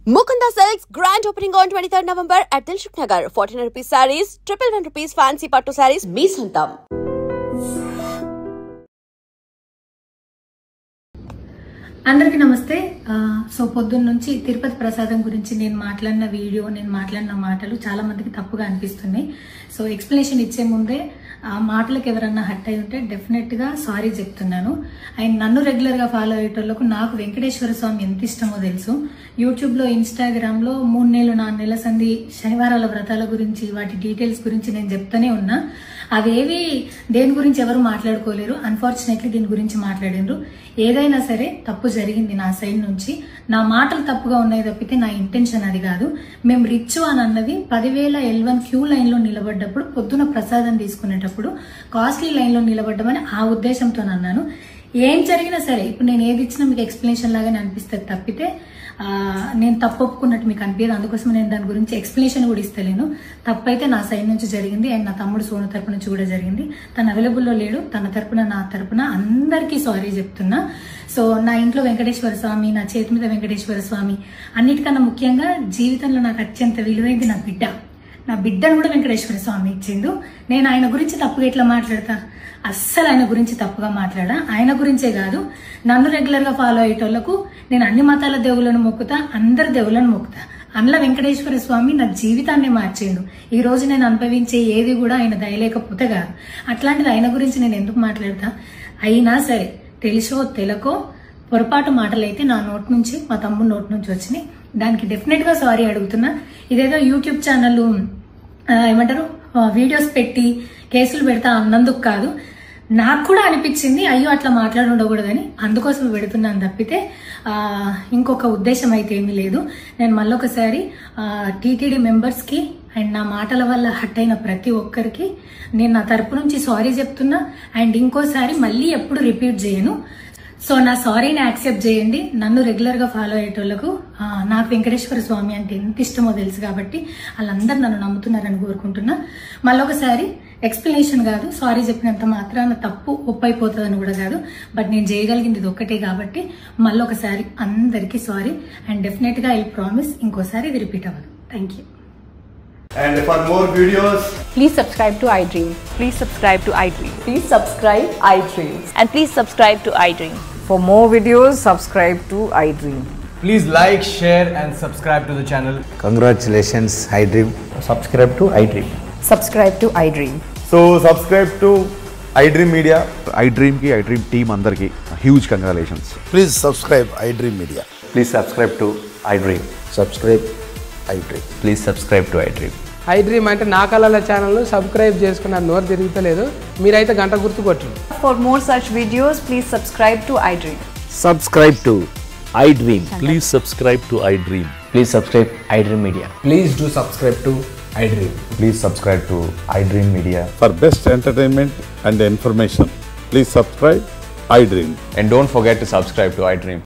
Mukunda Silks grand opening on 23rd November at Dilshuk Nagar. 1400 rupees sarees, 111 rupees fancy pattu sarees, me sontam. అందరికీ నమస్తే. So పొద్దున్న నుంచి తిరుపతి ప్రసాదం గురించి నేను మాట్లాడిన వీడియో, నేను మాట్లాడిన మాటలు చాలా మందికి తప్పుగా అనిపిస్తున్నాయి. సో ఎక్స్ప్లెనేషన్ ఇచ్చే ముందే ఆ మాటలకు ఎవరన్నా హట్ అయి ఉంటే డెఫినెట్ గా సారీ చెప్తున్నాను. అండ్ నన్ను రెగ్యులర్ గా ఫాలో అయ్యేటోళ్లకు నాకు వెంకటేశ్వర స్వామి ఎంత ఇష్టమో తెలుసు. యూట్యూబ్ లో, ఇన్స్టాగ్రామ్ లో 3 నెలలు 4 నెలల సంది శనివారాల వ్రతాల గురించి, వాటి డీటెయిల్స్ గురించి నేను చెప్తానే ఉన్నా. అవేవి దేని గురించి ఎవరు మాట్లాడుకోలేరు. అన్ఫార్చునేట్లీ దీని గురించి మాట్లాడినరు. ఏదైనా సరే తప్పు జరిగింది నా సైడ్ నుంచి. నా మాటలు తప్పుగా ఉన్నాయి తప్పితే నా ఇంటెన్షన్ అది కాదు. మేము రిచ్ అని అన్నది 10,000 L1 క్యూ లైన్ లో నిలబడ్డప్పుడు, పొద్దున ప్రసాదం తీసుకునేటప్పుడు కాస్ట్లీ లైన్ లో నిలబడ్డమని ఆ ఉద్దేశంతో అన్నాను. ఏం జరిగినా సరే ఇప్పుడు నేను ఏది ఇచ్చినా మీకు ఎక్స్ప్లెనేషన్ లాగానే అనిపిస్తుంది తప్పితే నేను తప్పు ఒప్పుకున్నట్టు మీకు అనిపించదు. అందుకోసం నేను దాని గురించి ఎక్స్ప్లెనేషన్ కూడా ఇస్తలేను. తప్పైతే నా సైడ్ నుంచి జరిగింది అండ్ నా తమ్ముడు సోను తరపు నుంచి కూడా జరిగింది. తను అవైలబుల్లో లేడు. తన తరపున, నా తరపున అందరికీ సారీ చెప్తున్నా. సో నా ఇంట్లో వెంకటేశ్వర స్వామి, నా చేతి మీద వెంకటేశ్వర స్వామి, అన్నిటికన్నా ముఖ్యంగా జీవితంలో నాకు అత్యంత విలువైంది నా బిడ్డ. నా బిడ్డను కూడా వెంకటేశ్వర స్వామి ఇచ్చిండు. నేను ఆయన గురించి తప్పుగా ఎట్లా మాట్లాడతా? అస్సలు ఆయన గురించి తప్పుగా మాట్లాడా. ఆయన గురించే కాదు, నన్ను రెగ్యులర్ గా ఫాలో అయ్యేటోళ్లకు నేను అన్ని మతాల దేవులను మొక్కుతా, అందరి దేవులను మొక్కుతా. అందులో వెంకటేశ్వర స్వామి నా జీవితాన్ని మార్చిండు. ఈ రోజు నేను అనుభవించే ఏది కూడా ఆయన దయలేకపోతే కాదు. అట్లాంటిది ఆయన గురించి నేను ఎందుకు మాట్లాడతా? అయినా సరే తెలుసో తెలకో పొరపాటు మాటలైతే నా నోట్ నుంచి, మా తమ్ముడు నోట్ నుంచి వచ్చినాయి. దానికి డెఫినెట్ గా సారీ అడుగుతున్నా. ఇదేదో యూట్యూబ్ ఛానల్ ఏమంటారు వీడియోస్ పెట్టి కేసులు పెడతా అన్నందుకు కాదు, నాకు కూడా అనిపించింది అయ్యో అట్లా మాట్లాడి ఉండకూడదని, అందుకోసం పెడుతున్నాను తప్పితే ఇంకొక ఉద్దేశం అయితే ఏమీ లేదు. నేను మళ్ళొకసారి టీటీడీ మెంబర్స్ కి అండ్ నా మాటల వల్ల హట్ అయిన ప్రతి ఒక్కరికి నేను నా తరపు నుంచి సారీ చెప్తున్నా. అండ్ ఇంకోసారి మళ్ళీ ఎప్పుడు రిపీట్ చేయను. సో నా సారీని యాక్సెప్ట్ చేయండి. నన్ను రెగ్యులర్ గా ఫాలో అయ్యేటోళ్లకు నాకు వెంకటేశ్వర స్వామి అంటే ఎంత ఇష్టమో తెలుసు కాబట్టి వాళ్ళందరూ నన్ను నమ్ముతున్నారని కోరుకుంటున్నా. మళ్ళొకసారి ఎక్స్ప్లెనేషన్ కాదు, సారీ చెప్పినంత మాత్రాన తప్పు ఒప్పైపోతుందని కూడా కాదు. బట్ నేను చేయగలిగింది ఇది ఒక్కటే కాబట్టి మళ్ళొకసారి అందరికీ సారీ. అండ్ డెఫినెట్ గా ఐ ప్రామిస్ ఇంకోసారి ఇది రిపీట్ అవ్వదు. Thank you. And for more videos, please subscribe to iDream. Please subscribe to iDream. Please subscribe iDream. And please subscribe to iDream. For more videos, subscribe to iDream. please like, share and subscribe to the channel. Congratulations, iDream. Subscribe to iDream. Subscribe to iDream. So subscribe to iDream Media. iDream ki iDream team andarki huge congratulations. Please subscribe iDream Media. Please subscribe to iDream. Subscribe iDream. Please subscribe to iDream. iDream అంటే నా కళల channel subscribe చేసుకున్న నోరు తిరుగుతలేదు. మీరైతే గంట గుర్తు కొట్టండి. For more such videos, please subscribe to iDream. Subscribe to iDream. Please subscribe to iDream. Please subscribe iDream Media. Please do subscribe to iDream. Please subscribe to iDream Media. For best entertainment and information, please subscribe iDream. And don't forget to subscribe to iDream.